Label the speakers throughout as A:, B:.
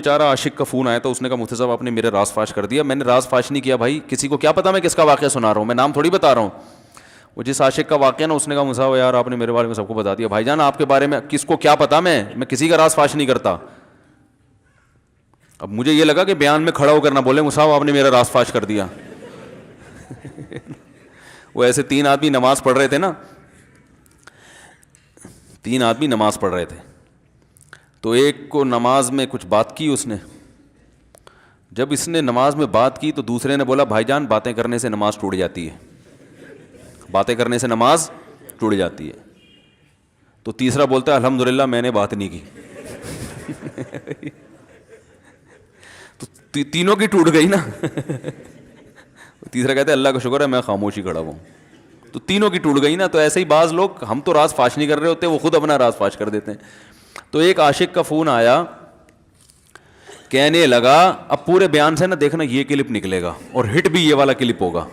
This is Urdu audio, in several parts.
A: بیچارہ عاشق کا فون آیا تھا, اس نے کہا مفتی صاحب آپ نے میرے راز فاش کر دیا. میں نے راز فاش نہیں کیا بھائی, کسی کو کیا پتا میں کس کا واقعہ سنا رہا ہوں, میں نام تھوڑی بتا رہا ہوں. وہ جس عاشق کا واقعہ نا, اس نے کہا مفتی صاحب یار آپ نے میرے بارے میں سب کو بتا دیا. بھائی جان آپ کے بارے میں کس کو کیا پتا, میں کسی کا راز فاش نہیں کرتا. اب مجھے یہ لگا کہ بیان میں کھڑا ہو کر نہ بولے مفتی صاحب آپ نے میرا راز فاش کر دیا. وہ ایسے 3 آدمی نماز پڑھ رہے تھے نا, 3 آدمی نماز پڑھ رہے تھے, تو ایک کو نماز میں کچھ بات کی اس نے. جب اس نے نماز میں بات کی تو دوسرے نے بولا بھائی جان باتیں کرنے سے نماز ٹوٹ جاتی ہے, باتیں کرنے سے نماز ٹوٹ جاتی ہے. تو تیسرا بولتا ہے الحمدللہ میں نے بات نہیں کی. تو تینوں کی ٹوٹ گئی نا. تیسرا کہتا ہے اللہ کا شکر ہے میں خاموشی کھڑا ہوں. تو تینوں کی ٹوٹ گئی نا. تو ایسے ہی بعض لوگ, ہم تو راز فاش نہیں کر رہے ہوتے, وہ خود اپنا راز فاش کر دیتے ہیں. تو ایک عاشق کا فون آیا, کہنے لگا اب پورے بیان سے نا دیکھنا یہ کلپ نکلے گا اور ہٹ بھی یہ والا کلپ ہوگا.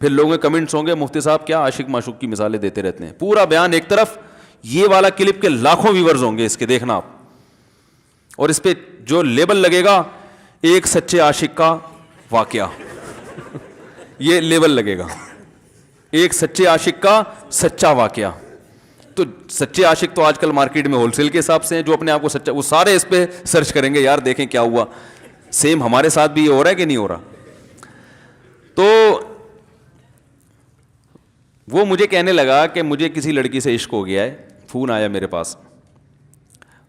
A: پھر لوگوں کے کمنٹس ہوں گے مفتی صاحب کیا عاشق معشوق کی مثالیں دیتے رہتے ہیں. پورا بیان ایک طرف, یہ والا کلپ کے لاکھوں ویورز ہوں گے اس کے, دیکھنا آپ. اور اس پہ جو لیبل لگے گا ایک سچے عاشق کا واقعہ, یہ لیبل لگے گا ایک سچے عاشق کا سچا واقعہ. تو سچے عاشق تو آج کل مارکیٹ میں ہول سیل کے حساب سے ہیں, جو اپنے آپ کو سچا, وہ سارے اس پہ سرچ کریں گے یار دیکھیں کیا ہوا. سیم ہمارے ساتھ بھی یہ ہو رہا ہے کہ نہیں ہو رہا. تو وہ مجھے کہنے لگا کہ مجھے کسی لڑکی سے عشق ہو گیا ہے, فون آیا میرے پاس,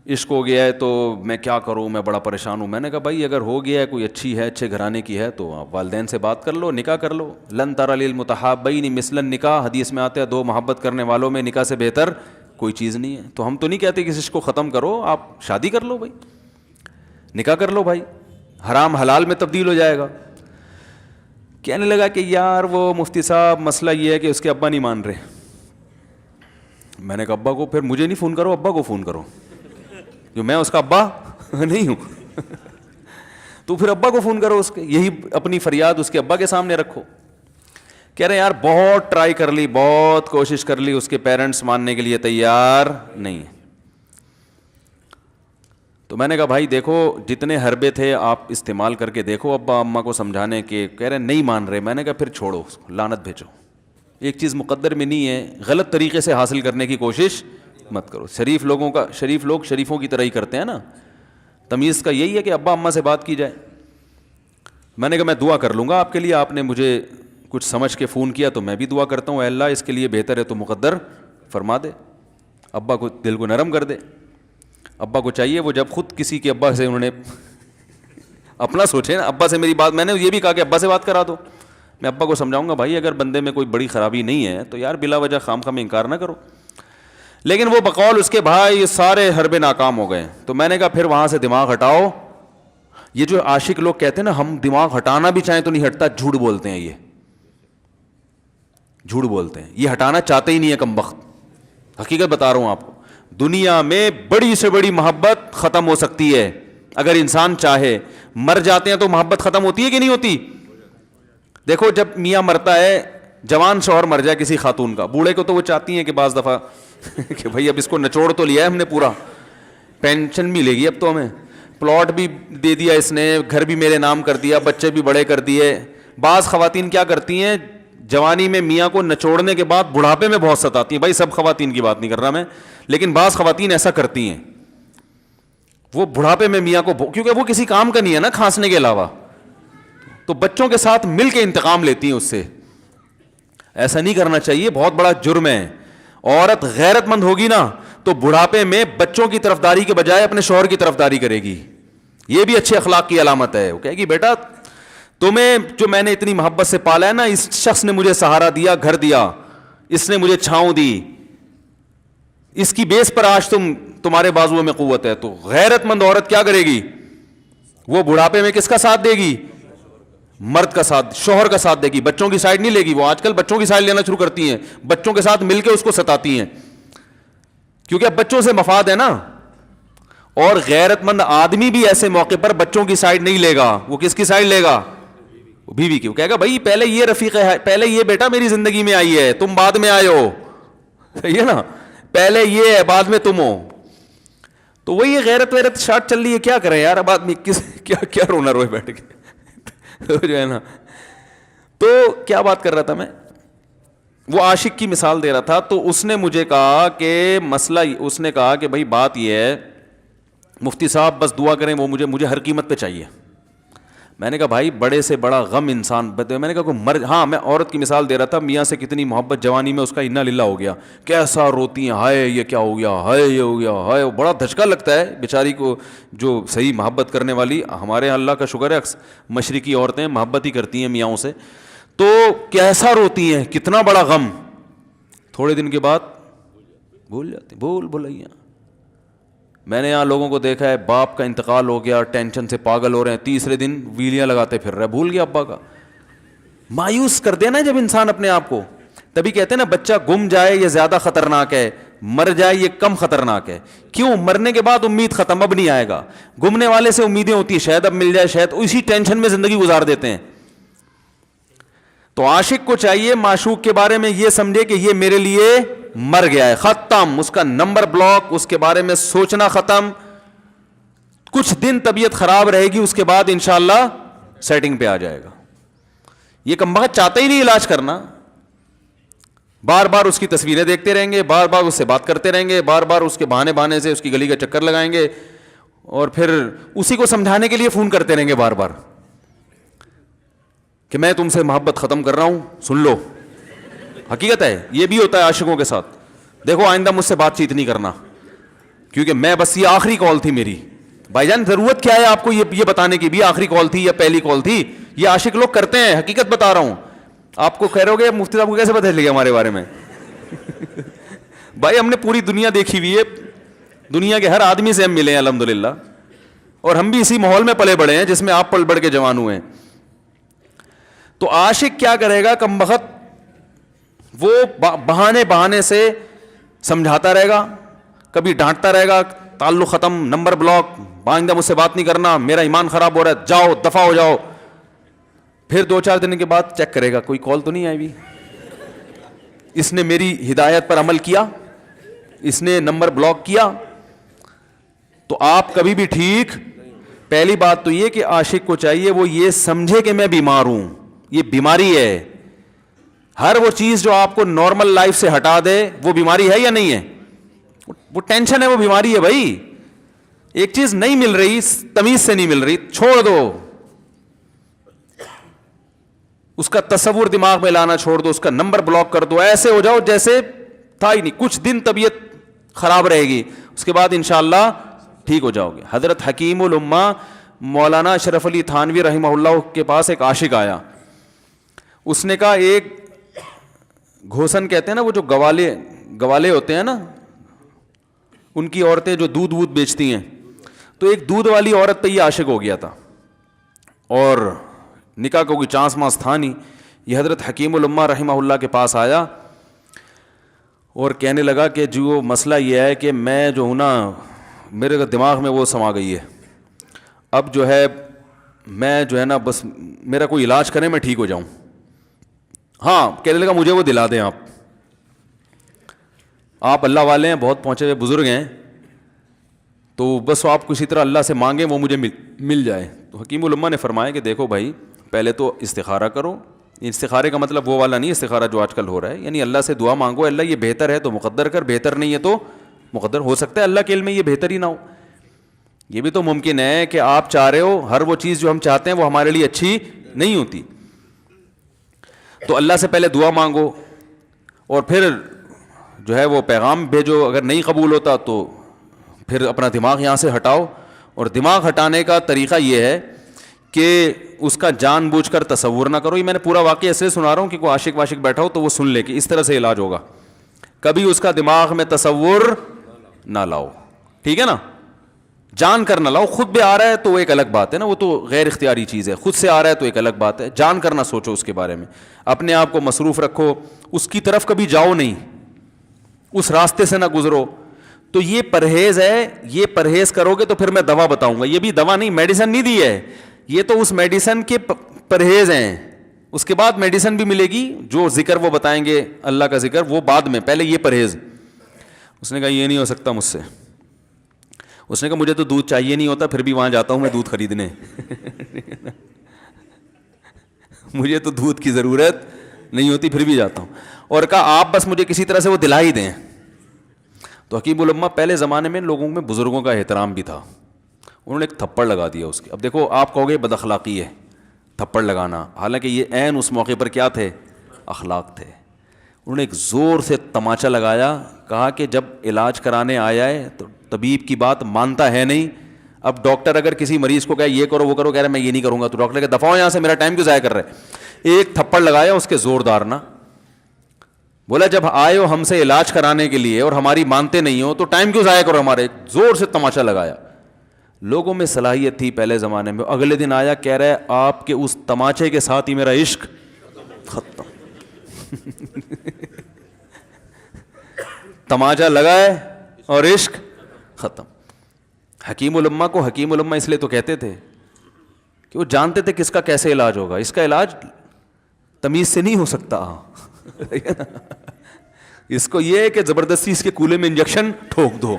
A: عشق ہو گیا ہے تو میں کیا کروں, میں بڑا پریشان ہوں. میں نے کہا بھائی اگر ہو گیا ہے, کوئی اچھی ہے, اچھے گھرانے کی ہے, تو آپ والدین سے بات کر لو, نکاح کر لو. لن تری للمتحابین مثل النکاح, حدیث میں آتا ہے 2 محبت کرنے والوں میں نکاح سے بہتر کوئی چیز نہیں ہے. تو ہم تو نہیں کہتے کہ اس عشق کو ختم کرو, آپ شادی کر لو بھائی, نکاح کر لو بھائی, حرام حلال میں تبدیل ہو جائے گا. کہنے لگا کہ یار وہ مفتی صاحب مسئلہ یہ ہے کہ اس کے ابا نہیں مان رہے. میں نے کہا ابا کو, پھر مجھے نہیں فون کرو, ابا کو فون کرو, جو میں اس کا ابا نہیں ہوں. تو پھر ابا کو فون کرو اس کے, یہی اپنی فریاد اس کے ابا کے سامنے رکھو. کہہ رہے یار بہت ٹرائی کر لی, بہت کوشش کر لی, اس کے پیرنٹس ماننے کے لیے تیار نہیں. تو میں نے کہا بھائی دیکھو جتنے حربے تھے آپ استعمال کر کے دیکھو ابا اماں کو سمجھانے کے. کہہ رہے نہیں مان رہے. میں نے کہا پھر چھوڑو اس کو, لعنت بھیجو. ایک چیز مقدر میں نہیں ہے, غلط طریقے سے حاصل کرنے کی کوشش مت کرو. شریف لوگ شریفوں کی طرح ہی کرتے ہیں نا. تمیز کا یہی ہے کہ ابا اماں سے بات کی جائے. میں نے کہا میں دعا کر لوں گا آپ کے لیے, آپ نے مجھے کچھ سمجھ کے فون کیا تو میں بھی دعا کرتا ہوں, اے اللہ اس کے لیے بہتر ہے تو مقدر فرما دے, ابا کو دل کو نرم کر دے. ابا کو چاہیے وہ جب خود کسی کے ابا سے انہوں نے اپنا سوچے نا, ابا سے میری بات, میں نے یہ بھی کہا کہ ابا سے بات کرا دو. میں ابا کو سمجھاؤں گا بھائی اگر بندے میں کوئی بڑی خرابی نہیں ہے تو یار بلا وجہ خام خواہ میں انکار نہ کرو. لیکن وہ بقول اس کے بھائی یہ سارے حربے ناکام ہو گئے. تو میں نے کہا پھر وہاں سے دماغ ہٹاؤ. یہ جو عاشق لوگ کہتے ہیں نا ہم دماغ ہٹانا بھی چاہیں تو نہیں ہٹتا, جھوٹ بولتے ہیں, یہ جھوٹ بولتے ہیں, یہ ہٹانا چاہتے ہی نہیں ہے کم وقت. حقیقت بتا رہا ہوں آپ کو, دنیا میں بڑی سے بڑی محبت ختم ہو سکتی ہے اگر انسان چاہے. مر جاتے ہیں تو محبت ختم ہوتی ہے کہ نہیں ہوتی؟ دیکھو جب میاں مرتا ہے, جوان شوہر مر جائے کسی خاتون کا, بوڑھے کو تو وہ چاہتی ہیں کہ بعض دفعہ کہ بھائی اب اس کو نچوڑ تو لیا ہے ہم نے, پورا پینشن ملے گی, اب تو ہمیں پلاٹ بھی دے دیا اس نے, گھر بھی میرے نام کر دیا, بچے بھی بڑے کر دیے. بعض خواتین کیا کرتی ہیں, جوانی میں میاں کو نچوڑنے کے بعد بڑھاپے میں بہت ستاتی ہیں. بھائی سب خواتین کی بات نہیں کر رہا میں, لیکن بعض خواتین ایسا کرتی ہیں, وہ بڑھاپے میں میاں کو, کیونکہ وہ کسی کام کا نہیں ہے نا کھانسنے کے علاوہ, تو بچوں کے ساتھ مل کے انتقام لیتی ہیں اس سے. ایسا نہیں کرنا چاہیے, بہت بڑا جرم ہے. عورت غیرت مند ہوگی نا تو بڑھاپے میں بچوں کی طرفداری کے بجائے اپنے شوہر کی طرفداری کرے گی. یہ بھی اچھے اخلاق کی علامت ہے. وہ کہے گی بیٹا تمہیں جو میں نے اتنی محبت سے پالا ہے نا, اس شخص نے مجھے سہارا دیا, گھر دیا, اس نے مجھے چھاؤں دی, اس کی بیس پر آج تمہارے بازوؤں میں قوت ہے. تو غیرت مند عورت کیا کرے گی, وہ بڑھاپے میں کس کا ساتھ دے گی, مرد کا ساتھ, شوہر کا ساتھ دے گی, بچوں کی سائڈ نہیں لے گی. وہ آج کل بچوں کی سائڈ لینا شروع کرتی ہیں, بچوں کے ساتھ مل کے اس کو ستاتی ہیں, کیونکہ اب بچوں سے مفاد ہے نا. اور غیرت مند آدمی بھی ایسے موقع پر بچوں کی سائڈ نہیں لے گا. وہ کس کی سائڈ لے گا, بیوی کی. وہ کہے گا بھائی پہلے یہ رفیق ہے, پہلے یہ بیٹا میری زندگی میں آئی ہے, تم بعد میں آئے ہو, صحیح ہے نا, پہلے یہ ہے بعد میں تم ہو. تو وہی غیرت ویرت شارٹ چل رہی ہے, کیا کریں یار, اب آدمی کیا رونا روئے بیٹھ کے تو جو ہے نا. تو کیا بات کر رہا تھا میں, وہ عاشق کی مثال دے رہا تھا. تو اس نے مجھے کہا کہ مسئلہ, اس نے کہا کہ بھائی بات یہ ہے مفتی صاحب بس دعا کریں, وہ مجھے ہر قیمت پہ چاہیے. میں نے کہا بھائی بڑے سے بڑا غم انسان, میں نے کہا کوئی ہاں میں عورت کی مثال دے رہا تھا, میاں سے کتنی محبت جوانی میں اس کا انا للہ ہو گیا, کیسا روتی ہیں, ہائے یہ کیا ہو گیا, ہائے یہ ہو گیا, ہائے, بڑا دھچکا لگتا ہے بیچاری کو جو صحیح محبت کرنے والی. ہمارے اللہ کا شکر ہے مشرقی عورتیں محبت ہی کرتی ہیں میاں سے, تو کیسا روتی ہیں, کتنا بڑا غم. تھوڑے دن کے بعد بھول جاتی, بھولائیاں. میں نے یہاں لوگوں کو دیکھا ہے, باپ کا انتقال ہو گیا, ٹینشن سے پاگل ہو رہے ہیں, تیسرے دن ویلیاں لگاتے پھر رہے, بھول گیا ابا کا. مایوس کر دینا جب انسان اپنے آپ کو. تبھی کہتے ہیں نا بچہ گم جائے یہ زیادہ خطرناک ہے, مر جائے یہ کم خطرناک ہے. کیوں؟ مرنے کے بعد امید ختم, اب نہیں آئے گا. گمنے والے سے امیدیں ہوتی ہیں شاید اب مل جائے, شاید اسی ٹینشن میں زندگی گزار دیتے ہیں. تو عاشق کو چاہیے معشوق کے بارے میں یہ سمجھے کہ یہ میرے لیے مر گیا ہے, ختم, اس کا نمبر بلاک, اس کے بارے میں سوچنا ختم. کچھ دن طبیعت خراب رہے گی, اس کے بعد انشاءاللہ سیٹنگ پہ آ جائے گا. یہ کمبخت چاہتا ہی نہیں علاج کرنا, بار بار اس کی تصویریں دیکھتے رہیں گے, بار بار اس سے بات کرتے رہیں گے, بار بار اس کے بہانے سے اس کی گلی کا چکر لگائیں گے, اور پھر اسی کو سمجھانے کے لیے فون کرتے رہیں گے بار بار کہ میں تم سے محبت ختم کر رہا ہوں, سن لو. حقیقت ہے یہ بھی ہوتا ہے عاشقوں کے ساتھ. دیکھو آئندہ مجھ سے بات چیت نہیں کرنا, کیونکہ میں بس یہ آخری کال تھی میری. بھائی جان ضرورت کیا ہے آپ کو یہ بتانے کی بھی آخری کال تھی یا پہلی کال تھی؟ یہ عاشق لوگ کرتے ہیں, حقیقت بتا رہا ہوں. آپ کو کہہ رہے ہو گے مفتی صاحب کو کیسے پتہ چل گیا ہمارے بارے میں؟ بھائی ہم نے پوری دنیا دیکھی ہوئی ہے, دنیا کے ہر آدمی سے ہم ملے ہیں الحمدللہ, اور ہم بھی اسی ماحول میں پلے بڑے ہیں جس میں آپ پل بڑھ کے جوان ہوئے ہیں. تو عاشق کیا کرے گا کمبخت, وہ بہانے سے سمجھاتا رہے گا, کبھی ڈانٹتا رہے گا, تعلق ختم, نمبر بلاک, آئندہ مجھ سے بات نہیں کرنا, میرا ایمان خراب ہو رہا ہے, جاؤ دفع ہو جاؤ. پھر 2-4 دن کے بعد چیک کرے گا کوئی کال تو نہیں آئی بھی, اس نے میری ہدایت پر عمل کیا, اس نے نمبر بلاک کیا. تو آپ کبھی بھی ٹھیک. پہلی بات تو یہ کہ عاشق کو چاہیے وہ یہ سمجھے کہ میں بیمار ہوں, یہ بیماری ہے. ہر وہ چیز جو آپ کو نارمل لائف سے ہٹا دے وہ بیماری ہے یا نہیں ہے؟ وہ ٹینشن ہے, وہ بیماری ہے بھائی. ایک چیز نہیں مل رہی, تمیز سے نہیں مل رہی, چھوڑ دو, اس کا تصور دماغ میں لانا چھوڑ دو, اس کا نمبر بلاک کر دو, ایسے ہو جاؤ جیسے تھا ہی نہیں. کچھ دن طبیعت خراب رہے گی, اس کے بعد انشاءاللہ ٹھیک ہو جاؤ گے. حضرت حکیم الامہ مولانا اشرف علی تھانوی رحمہ اللہ کے پاس ایک عاشق آیا. اس نے کہا ایک گھوسن کہتے ہیں نا, وہ جو گوالے ہوتے ہیں نا, ان کی عورتیں جو دودھ بیچتی ہیں, تو ایک دودھ والی عورت پہ یہ عاشق ہو گیا تھا, اور نکاح کا کوئی چانس مانس تھا نہیں. یہ حضرت حکیم الامہ رحمہ اللہ کے پاس آیا اور کہنے لگا کہ جو مسئلہ یہ ہے کہ میں جو ہوں نا, میرے دماغ میں وہ سما گئی ہے, اب جو ہے میں جو ہے نا بس میرا کوئی علاج کریں میں ٹھیک ہو جاؤں. ہاں, کہنے لگا مجھے وہ دلا دیں آپ اللہ والے ہیں, بہت پہنچے ہوئے بزرگ ہیں, تو بس آپ کسی طرح اللہ سے مانگیں وہ مجھے مل جائے. تو حکیم الامہ نے فرمایا کہ دیکھو بھائی, پہلے تو استخارہ کرو. استخارے کا مطلب وہ والا نہیں استخارہ جو آج کل ہو رہا ہے, یعنی اللہ سے دعا مانگو, اللہ یہ بہتر ہے تو مقدر کر, بہتر نہیں ہے تو مقدر. ہو سکتا ہے اللہ کے علم میں یہ بہتر ہی نہ ہو, یہ بھی تو ممکن ہے کہ آپ چاہ رہے ہو ہر وہ چیز جو ہم چاہتے ہیں وہ ہمارے لیے اچھی نہیں ہوتی. تو اللہ سے پہلے دعا مانگو, اور پھر جو ہے وہ پیغام بھیجو. اگر نہیں قبول ہوتا تو پھر اپنا دماغ یہاں سے ہٹاؤ. اور دماغ ہٹانے کا طریقہ یہ ہے کہ اس کا جان بوجھ کر تصور نہ کرو. یہ میں نے پورا واقعہ ایسے سنا رہا ہوں کہ کوئی عاشق واشق بیٹھا ہو تو وہ سن لے کہ اس طرح سے علاج ہوگا. کبھی اس کا دماغ میں تصور نہ لاؤ, ٹھیک ہے نا, جان کر نہ لاؤ. خود بھی آ رہا ہے تو وہ ایک الگ بات ہے نا, وہ تو غیر اختیاری چیز ہے. خود سے آ رہا ہے تو ایک الگ بات ہے. جان کر نہ سوچو اس کے بارے میں, اپنے آپ کو مصروف رکھو, اس کی طرف کبھی جاؤ نہیں, اس راستے سے نہ گزرو. تو یہ پرہیز ہے, یہ پرہیز کرو گے تو پھر میں دوا بتاؤں گا. یہ بھی دوا نہیں, میڈیسن نہیں دی ہے, یہ تو اس میڈیسن کے پرہیز ہیں. اس کے بعد میڈیسن بھی ملے گی, جو ذکر وہ بتائیں گے اللہ کا ذکر وہ بعد میں, پہلے یہ پرہیز. اس نے کہا یہ نہیں ہو سکتا مجھ سے. اس نے کہا مجھے تو دودھ چاہیے نہیں ہوتا، پھر بھی وہاں جاتا ہوں میں دودھ خریدنے مجھے تو دودھ کی ضرورت نہیں ہوتی پھر بھی جاتا ہوں. اور کہا آپ بس مجھے کسی طرح سے وہ دلا ہی دیں. تو حکیم الامہ پہلے زمانے میں لوگوں میں بزرگوں کا احترام بھی تھا. انہوں نے ایک تھپڑ لگا دیا اس کے. اب دیکھو آپ کہو گے بد اخلاقی ہے تھپڑ لگانا، حالانکہ یہ عین اس موقع پر کیا تھے؟ اخلاق تھے. انہوں نے ایک زور سے تماچا لگایا، کہا کہ جب علاج کرانے آیا ہے تو طبیب کی بات مانتا ہے نہیں. اب ڈاکٹر اگر کسی مریض کو کہے یہ کرو وہ کرو، کہہ رہے میں یہ نہیں کروں گا، تو ڈاکٹر کہ دفعہ ہو یہاں سے، میرا ٹائم کیوں ضائع کر رہے. ایک تھپڑ لگایا اس کے زوردار نا. بولا جب آئے ہو ہم سے علاج کرانے کے لیے اور ہماری مانتے نہیں ہو تو ٹائم کیوں ضائع کرو ہمارے. زور سے تماچا لگایا. لوگوں میں صلاحیت تھی پہلے زمانے میں. اگلے دن آیا کہہ رہا ہے آپ کے اس تماچے کے ساتھ ہی میرا عشق ختم تماچا لگائے اور عشق ختم. حکیم الامہ کو حکیم الامہ اس لیے تو کہتے تھے کہ وہ جانتے تھے کس کا کیسے علاج ہوگا. اس کا علاج تمیز سے نہیں ہو سکتا اس کو یہ ہے کہ زبردستی اس کے کولے میں انجیکشن ٹھوک دو.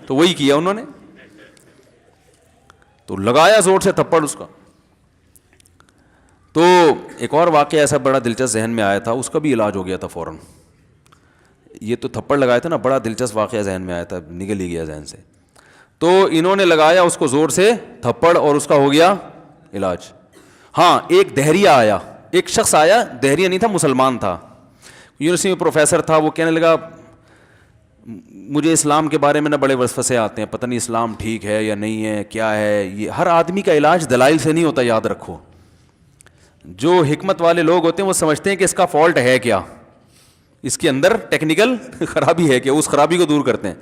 A: تو وہی کیا انہوں نے. تو لگایا زور سے تھپڑ اس کا. تو ایک اور واقعہ ایسا بڑا دلچسپ ذہن میں آیا تھا، اس کا بھی علاج ہو گیا تھا فوراً. یہ تو تھپڑ لگایا تھا نا، بڑا دلچسپ واقعہ ذہن میں آیا تھا، نکل ہی گیا ذہن سے. تو انہوں نے لگایا اس کو زور سے تھپڑ اور اس کا ہو گیا علاج. ہاں ایک دہریہ آیا، ایک شخص آیا، دہریہ نہیں تھا مسلمان تھا، یونیورسٹی میں پروفیسر تھا. وہ کہنے لگا مجھے اسلام کے بارے میں نہ بڑے وسوسے آتے ہیں، پتہ نہیں اسلام ٹھیک ہے یا نہیں ہے، کیا ہے یہ. ہر آدمی کا علاج دلائل سے نہیں ہوتا، یاد رکھو. جو حکمت والے لوگ ہوتے ہیں وہ سمجھتے ہیں کہ اس کا فالٹ ہے کیا، اس کے اندر ٹیکنیکل خرابی ہے کیا، اس خرابی کو دور کرتے ہیں.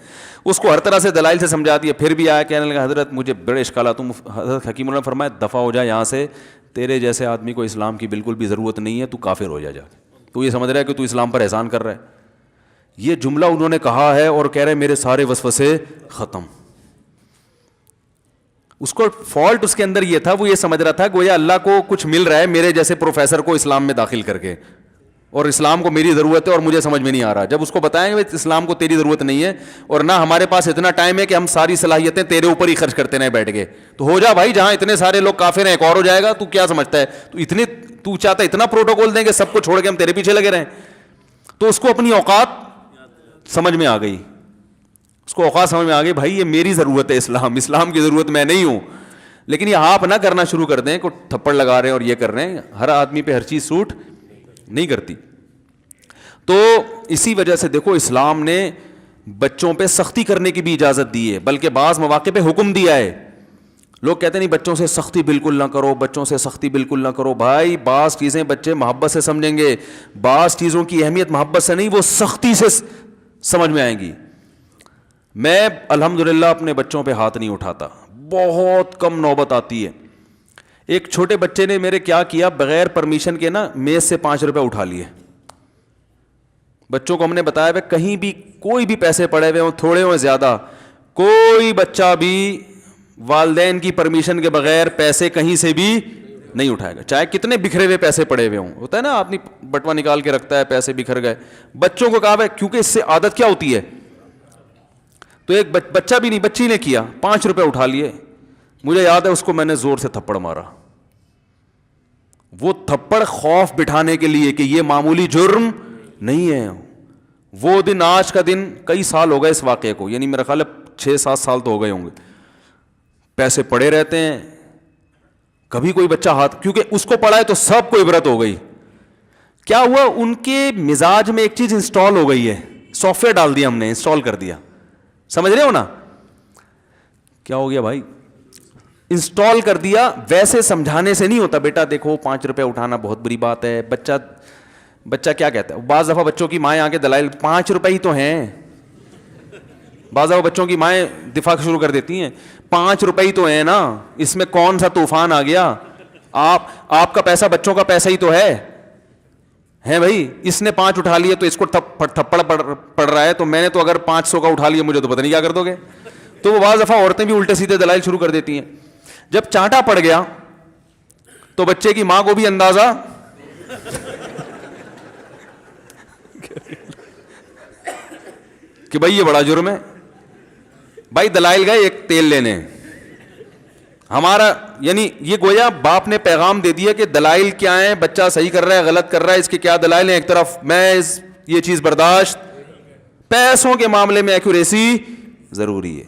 A: اس کو ہر طرح سے دلائل سے سمجھا دیا. پھر بھی آیا کہنے لگا حضرت مجھے بڑے اشکالات. حضرت حکیم اللہ نے فرمایا دفع ہو جا یہاں سے، تیرے جیسے آدمی کو اسلام کی بالکل بھی ضرورت نہیں ہے، تو کافر ہو جا. تو یہ سمجھ رہا ہے کہ تو اسلام پر احسان کر رہا ہے. یہ جملہ انہوں نے کہا ہے اور کہہ رہے میرے سارے وسوسے ختم. اس کو فالٹ اس کے اندر یہ تھا، وہ یہ سمجھ رہا تھا گویا اللہ کو کچھ مل رہا ہے میرے جیسے پروفیسر کو اسلام میں داخل کر کے، اور اسلام کو میری ضرورت ہے اور مجھے سمجھ میں نہیں آ رہا. جب اس کو بتائیں گے اسلام کو تیری ضرورت نہیں ہے اور نہ ہمارے پاس اتنا ٹائم ہے کہ ہم ساری صلاحیتیں تیرے اوپر ہی خرچ کرتے رہیں بیٹھ کے، تو ہو جا بھائی، جہاں اتنے سارے لوگ کافر ہیں ایک اور ہو جائے گا. تو کیا سمجھتا ہے تو چاہتا ہے اتنا پروٹوکول دیں کہ سب کو چھوڑ کے ہم تیرے پیچھے لگے رہیں. تو اس کو اپنی اوقات سمجھ میں آ گئی. اس کو اوقات سمجھ میں آ گئی، بھائی یہ میری ضرورت ہے، اسلام کی ضرورت میں نہیں ہوں. لیکن یہ آپ نہ کرنا شروع کر دیں کہ تھپڑ لگا رہے ہیں اور یہ کر رہے ہیں. ہر آدمی پہ ہر چیز سوٹ نہیں کرتی. تو اسی وجہ سے دیکھو اسلام نے بچوں پہ سختی کرنے کی بھی اجازت دی ہے، بلکہ بعض مواقع پہ حکم دیا ہے. لوگ کہتے ہیں نہیں بچوں سے سختی بالکل نہ کرو، بچوں سے سختی بالکل نہ کرو. بھائی بعض چیزیں بچے محبت سے سمجھیں گے، بعض چیزوں کی اہمیت محبت سے نہیں، وہ سختی سے سمجھ میں آئیں گی. میں الحمدللہ اپنے بچوں پہ ہاتھ نہیں اٹھاتا، بہت کم نوبت آتی ہے. ایک چھوٹے بچے نے میرے کیا کیا، بغیر پرمیشن کے نا میز سے 5 روپے اٹھا لیے. بچوں کو ہم نے بتایا کہ کہیں بھی کوئی بھی پیسے پڑے ہوئے ہوں، تھوڑے ہوں زیادہ، کوئی بچہ بھی والدین کی پرمیشن کے بغیر پیسے کہیں سے بھی نہیں اٹھائے گا، چاہے کتنے بکھرے ہوئے پیسے پڑے ہوئے ہوں. ہوتا ہے نا آدمی بٹوا نکال کے رکھتا ہے، پیسے بکھر گئے. بچوں کو کہا ہے کیونکہ اس سے عادت کیا ہوتی ہے. تو ایک بچہ بھی نہیں، بچی نے کیا، 5 روپے اٹھا لیے. مجھے یاد ہے اس کو میں نے زور سے تھپڑ مارا. وہ تھپڑ خوف بٹھانے کے لیے کہ یہ معمولی جرم نہیں ہے. وہ دن آج کا دن کئی سال ہو گئے اس واقعے کو، یعنی میرا خیال ہے 6-7 سال تو ہو گئے ہوں گے. پیسے پڑے رہتے ہیں، کبھی کوئی بچہ ہاتھ، کیونکہ اس کو پڑا ہے تو سب کو عبرت ہو گئی. کیا ہوا، ان کے مزاج میں ایک چیز انسٹال ہو گئی ہے، سافٹ ویئر ڈال دیا ہم نے، انسٹال کر دیا. سمجھ رہے ہو نا کیا ہو گیا بھائی؟ انسٹال کر دیا. ویسے سمجھانے سے نہیں ہوتا بیٹا دیکھو 5 روپے اٹھانا بہت بری بات ہے. بچہ کیا کہتا ہے، بعض دفعہ بچوں کی مائیں آگے دلائل 5 روپے ہی تو ہیں. بعض دفعہ بچوں کی مائیں دفاع شروع کر دیتی ہیں 5 روپے ہی تو ہیں نا، اس میں کون سا طوفان آ گیا. آپ کا پیسہ بچوں کا پیسہ ہی تو ہے بھائی. اس نے 5 اٹھا لیے تو اس کو تھپڑ پڑ رہا ہے، تو میں نے تو اگر 500 کا اٹھا لیا مجھے تو پتہ نہیں کیا کر دو گے. تو وہ بعض دفعہ عورتیں بھی الٹے سیدھے دلائل شروع کر دیتی ہیں. جب چانٹا پڑ گیا تو بچے کی ماں کو بھی اندازہ کہ بھائی یہ بڑا جرم ہے. بھائی دلائل گئے ایک تیل لینے, ہمارا یعنی یہ گویا باپ نے پیغام دے دیا کہ دلائل کیا ہیں, بچہ صحیح کر رہا ہے غلط کر رہا ہے, اس کے کیا دلائل ہیں, ایک طرف محض یہ چیز برداشت, پیسوں کے معاملے میں ایکوریسی ضروری ہے.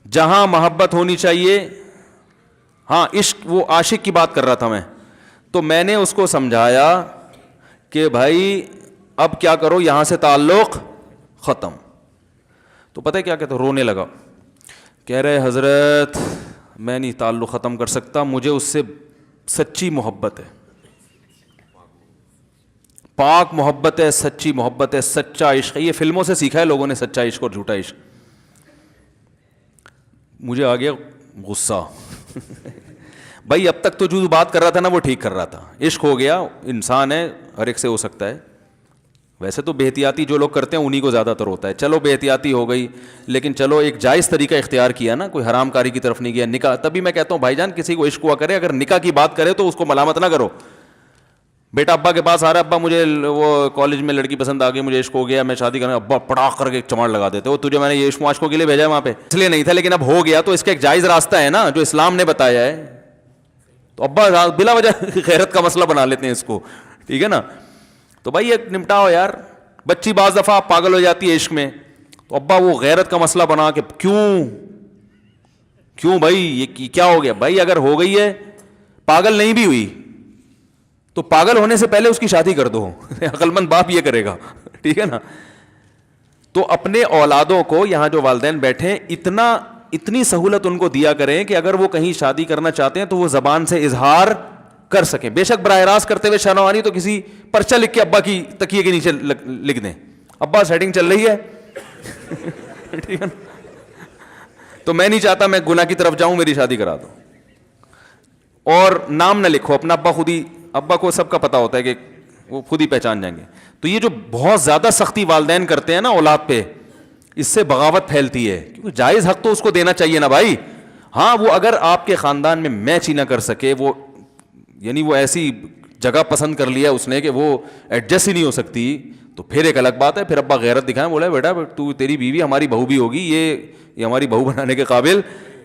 A: جہاں محبت ہونی چاہیے, ہاں عشق, وہ عاشق کی بات کر رہا تھا میں, تو میں نے اس کو سمجھایا کہ بھائی اب کیا کرو, یہاں سے تعلق ختم. تو پتہ ہے کیا کہتا, رونے لگا, کہہ رہے حضرت میں نہیں تعلق ختم کر سکتا, مجھے اس سے سچی محبت ہے, پاک محبت ہے, سچی محبت ہے, سچا عشق ہے. یہ فلموں سے سیکھا ہے لوگوں نے, سچا عشق اور جھوٹا عشق. مجھے آ گیا غصہ بھائی اب تک تو جو بات کر رہا تھا نا وہ ٹھیک کر رہا تھا, عشق ہو گیا, انسان ہے, ہر ایک سے ہو سکتا ہے. ویسے تو بے احتیاطی جو لوگ کرتے ہیں انہی کو زیادہ تر ہوتا ہے, چلو بے احتیاطی ہو گئی, لیکن چلو ایک جائز طریقہ اختیار کیا نا, کوئی حرام کاری کی طرف نہیں گیا. نکاح, تبھی میں کہتا ہوں بھائی جان کسی کو عشق ہوا کرے, اگر نکاح کی بات کرے تو اس کو ملامت نہ کرو. بیٹا ابا کے پاس آ رہا ہے, ابا مجھے وہ کالج میں لڑکی پسند آ گئی, مجھے عشق ہو گیا, میں شادی کرنا, ابا پڑاخ کر کے چماڑ لگا دیتے, وہ تجھے میں نے یہ عشق معاشقوں کے لیے بھیجا ہے وہاں پہ, اس لیے نہیں تھا, لیکن اب ہو گیا تو اس کا ایک جائز راستہ ہے نا جو اسلام نے بتایا ہے. تو ابا بلا وجہ غیرت کا مسئلہ بنا لیتے ہیں اس کو, ٹھیک ہے نا. تو بھائی ایک نمٹاؤ یار. بچی بعض دفعہ پاگل ہو جاتی ہے عشق میں, تو ابا وہ غیرت کا مسئلہ بنا کے کیوں بھائی یہ کیا ہو گیا. بھائی اگر ہو گئی ہے, پاگل نہیں بھی ہوئی تو پاگل ہونے سے پہلے اس کی شادی کر دو, عقل مند باپ یہ کرے گا, ٹھیک ہے نا. تو اپنے اولادوں کو, یہاں جو والدین بیٹھے, اتنی سہولت ان کو دیا کریں کہ اگر وہ کہیں شادی کرنا چاہتے ہیں تو وہ زبان سے اظہار کر سکیں. بے شک براہ راست کرتے ہوئے شانوانی تو کسی پرچہ لکھ کے ابا کی تکیے کے نیچے لکھ دیں, ابا سیٹنگ چل رہی ہے ٹھیک ہے نا. تو میں نہیں چاہتا میں گناہ کی طرف جاؤں, میری شادی کرا دو. اور نام نہ لکھو اپنا, ابا خود ہی, ابا کو سب کا پتا ہوتا ہے کہ وہ خود ہی پہچان جائیں گے. تو یہ جو بہت زیادہ سختی والدین کرتے ہیں نا اولاد پہ, اس سے بغاوت پھیلتی ہے, کیونکہ جائز حق تو اس کو دینا چاہیے نا بھائی. ہاں وہ اگر آپ کے خاندان میں میچ ہی نہ کر سکے, وہ یعنی وہ ایسی جگہ پسند کر لیا اس نے کہ وہ ایڈجسٹ ہی نہیں ہو سکتی, تو پھر ایک الگ بات ہے. پھر ابا غیرت دکھائیں, بولا بیٹا تو تیری بیوی ہماری بہو بھی ہوگی, یہ ہماری بہو بنانے کے قابل,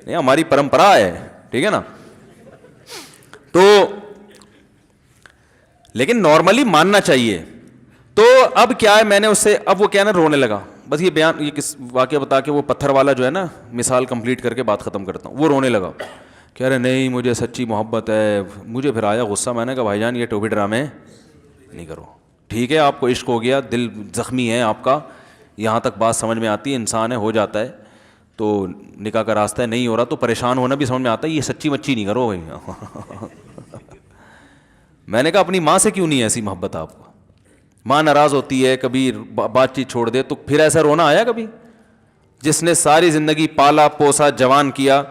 A: یہ ہماری پرمپرا ہے, ٹھیک ہے نا. تو لیکن نارملی ماننا چاہیے. تو اب کیا ہے, میں نے اس سے, اب وہ کیا نا رونے لگا, بس یہ بیان, یہ کس واقعہ بتا کے وہ پتھر والا جو ہے نا مثال کمپلیٹ کر کے بات ختم کرتا ہوں. وہ رونے لگا, کہہ رہے نہیں مجھے سچی محبت ہے. مجھے پھر آیا غصہ, میں نے کہا بھائی جان یہ ٹوپی ڈرامے نہیں کرو, ٹھیک ہے آپ کو عشق ہو گیا, دل زخمی ہے آپ کا, یہاں تک بات سمجھ میں آتی ہے, انسان ہے, ہو جاتا ہے, تو نکاح کا راستہ ہے, نہیں ہو رہا تو پریشان ہونا بھی سمجھ میں آتا ہے, یہ سچی مچی نہیں کرو بھائی. میں نے کہا اپنی ماں سے کیوں نہیں ایسی محبت آپ کو, ماں ناراض ہوتی ہے, کبھی بات چیت چھوڑ دے تو پھر ایسا رونا آیا کبھی؟ جس نے ساری زندگی پالا پوسا جوان کیا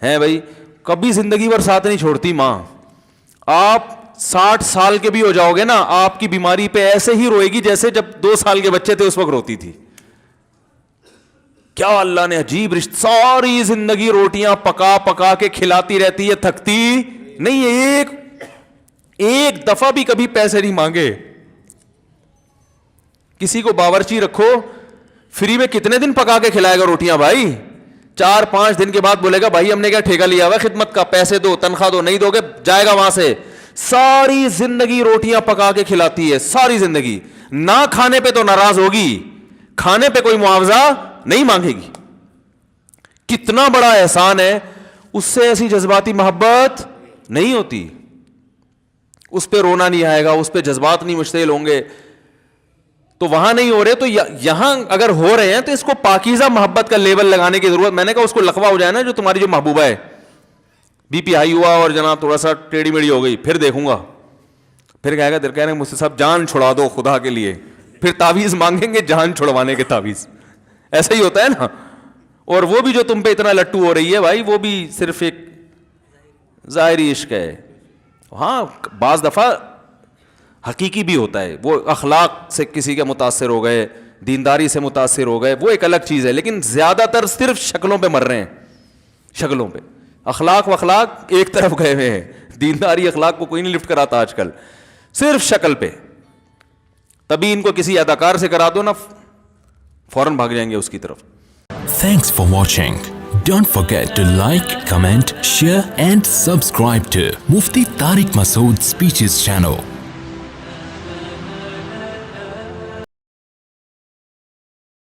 A: ہے بھائی, کبھی زندگی بھر ساتھ نہیں چھوڑتی ماں. آپ 60 سال کے بھی ہو جاؤ گے نا, آپ کی بیماری پہ ایسے ہی روئے گی جیسے جب 2 سال کے بچے تھے اس وقت روتی تھی. کیا اللہ نے عجیب رشتہ, ساری زندگی روٹیاں پکا پکا کے کھلاتی رہتی ہے, تھکتی نہیں ہے, ایک دفعہ بھی کبھی پیسے نہیں مانگے. کسی کو باورچی رکھو, فری میں کتنے دن پکا کے کھلائے گا روٹیاں بھائی؟ 4-5 دن کے بعد بولے گا بھائی ہم نے کیا ٹھیکہ لیا ہوا خدمت کا, پیسے دو, تنخواہ دو, نہیں دو گے جائے گا وہاں سے. ساری زندگی روٹیاں پکا کے کھلاتی ہے, ساری زندگی. نہ کھانے پہ تو ناراض ہوگی, کھانے پہ کوئی معاوضہ نہیں مانگے گی. کتنا بڑا احسان ہے, اس سے ایسی جذباتی محبت نہیں ہوتی. اس پہ رونا نہیں آئے گا, اس پہ جذبات نہیں مشتعل ہوں گے. تو وہاں نہیں ہو رہے تو یہاں اگر ہو رہے ہیں تو اس کو پاکیزہ محبت کا لیبل لگانے کی ضرورت. میں نے کہا اس کو لقبہ ہو جائے نا جو تمہاری جو محبوبہ ہے, بی پی ہائی ہوا اور جناب تھوڑا سا ٹیڑھی میڑھی ہو گئی, پھر دیکھوں گا, پھر کہے گا, کہہ رہے ہیں مجھ سے سب جان چھڑا دو خدا کے لیے, پھر تعویذ مانگیں گے جان چھڑوانے کے تعویذ. ایسا ہی ہوتا ہے نا. اور وہ بھی جو تم پہ اتنا لٹو ہو رہی ہے بھائی, وہ بھی صرف ایک ظاہری عشق ہے. ہاں بعض دفعہ حقیقی بھی ہوتا ہے, وہ اخلاق سے کسی کے متاثر ہو گئے, دینداری سے متاثر ہو گئے, وہ ایک الگ چیز ہے. لیکن زیادہ تر صرف شکلوں پہ مر رہے ہیں, شکلوں پہ. اخلاق و اخلاق ایک طرف گئے ہوئے ہیں, دینداری اخلاق کو کوئی نہیں لفٹ کراتا آج کل, صرف شکل پہ. تبھی ان کو کسی اداکار سے کرا دو نا, فوراً بھاگ جائیں گے اس کی طرف.
B: Thanks for watching. Don't forget to like, comment, share and subscribe to Mufti Tariq Masood Speeches channel.